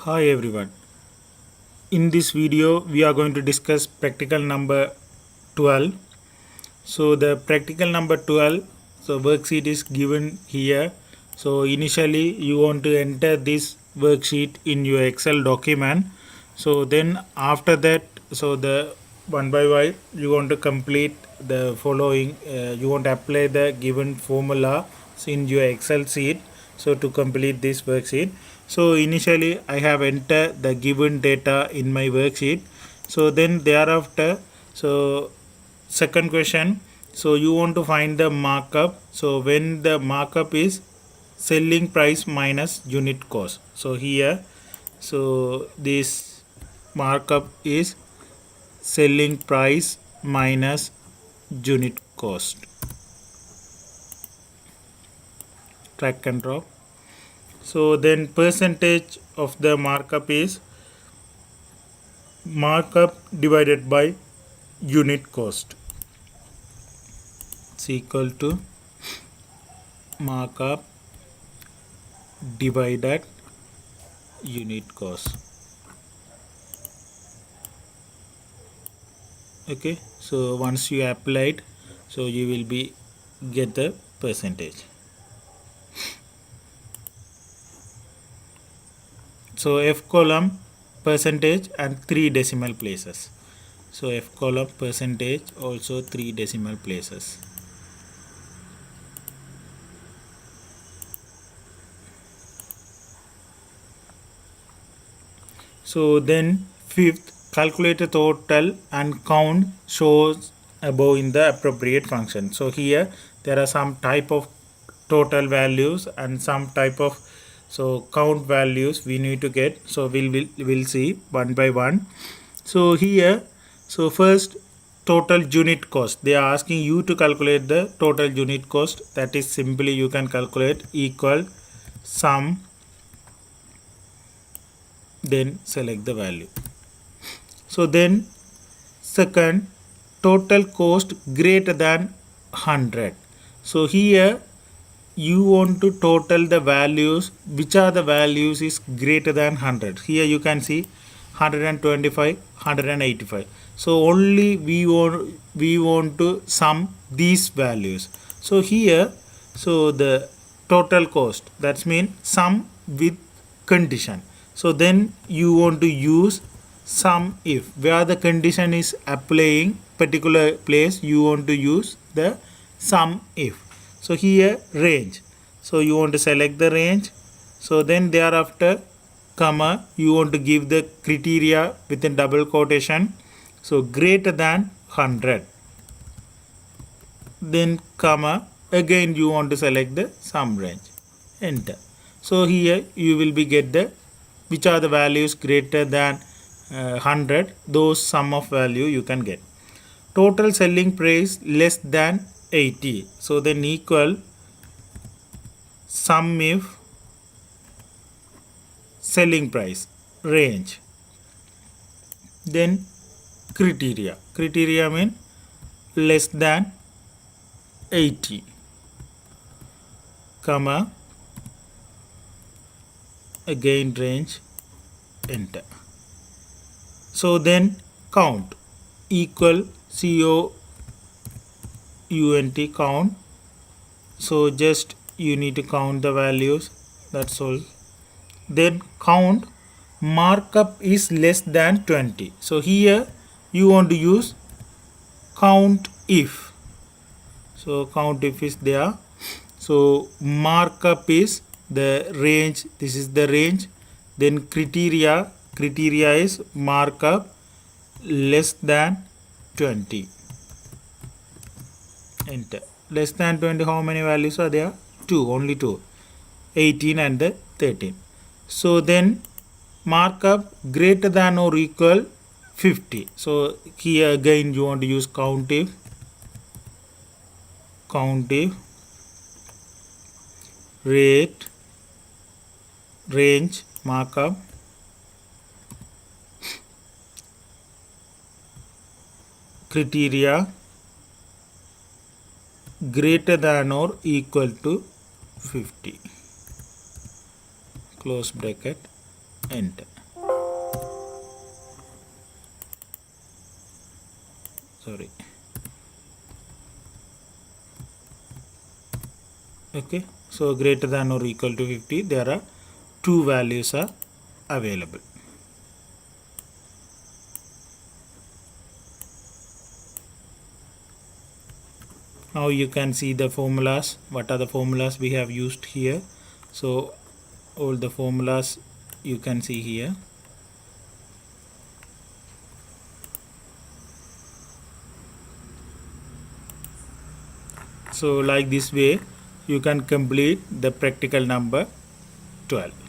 Hi everyone. In this video we are going to discuss practical number 12. So the practical number 12, so worksheet is given here. So initially you want to enter this worksheet in your Excel document. So then after that, so the one by one you want to complete the following. You want to apply the given formula in your Excel sheet. So to complete this worksheet, so initially I have entered the given data in my worksheet. So then thereafter, so second question, so you want to find the markup. So when the markup is selling price minus unit cost, so here, so this markup is selling price minus unit cost. Drag and drop. So then percentage of the markup is markup divided by unit cost. It's equal to markup divided unit cost. Okay, so once you applied, so you will be get the percentage. So F column percentage and 3 decimal places. So F column percentage also 3 decimal places. So then fifth, calculate the total and count shows above in the appropriate function. So here there are some type of total values and some type of so count values we need to get. So we'll see one by one. So here, so first total unit cost, they are asking you to calculate the total unit cost. That is simply you can calculate equal sum, then select the value. So then second, total cost greater than 100. So here you want to total the values, which are the values is greater than 100. Here you can see 125, 185. So only we want to sum these values. So here, so the total cost, that's mean sum with condition. So then you want to use sum if, where the condition is applying particular place, you want to use the sum if. So here range, so you want to select the range. So then thereafter comma, you want to give the criteria within double quotation, so greater than 100, then comma, again you want to select the sum range, enter. So here you will be get the which are the values greater than 100, those sum of value you can get. Total selling price less than 80, so then equal sum if selling price range, then criteria mean less than 80, comma, again range, enter. So then count equal count count. So just you need to count the values, that's all. Then count markup is less than 20. So here you want to use count if. So count if is there. So markup is the range, this is the range. Then criteria is markup less than 20, enter. Less than 20, how many values are there? Only two, 18 and the 13. So then markup greater than or equal 50. So here again you want to use count if rate range markup criteria greater than or equal to 50, close bracket, enter. Sorry. Okay, so greater than or equal to 50, there are two values are available. Now you can see the formulas. What are the formulas we have used here? So all the formulas you can see here. So like this way you can complete the practical number 12.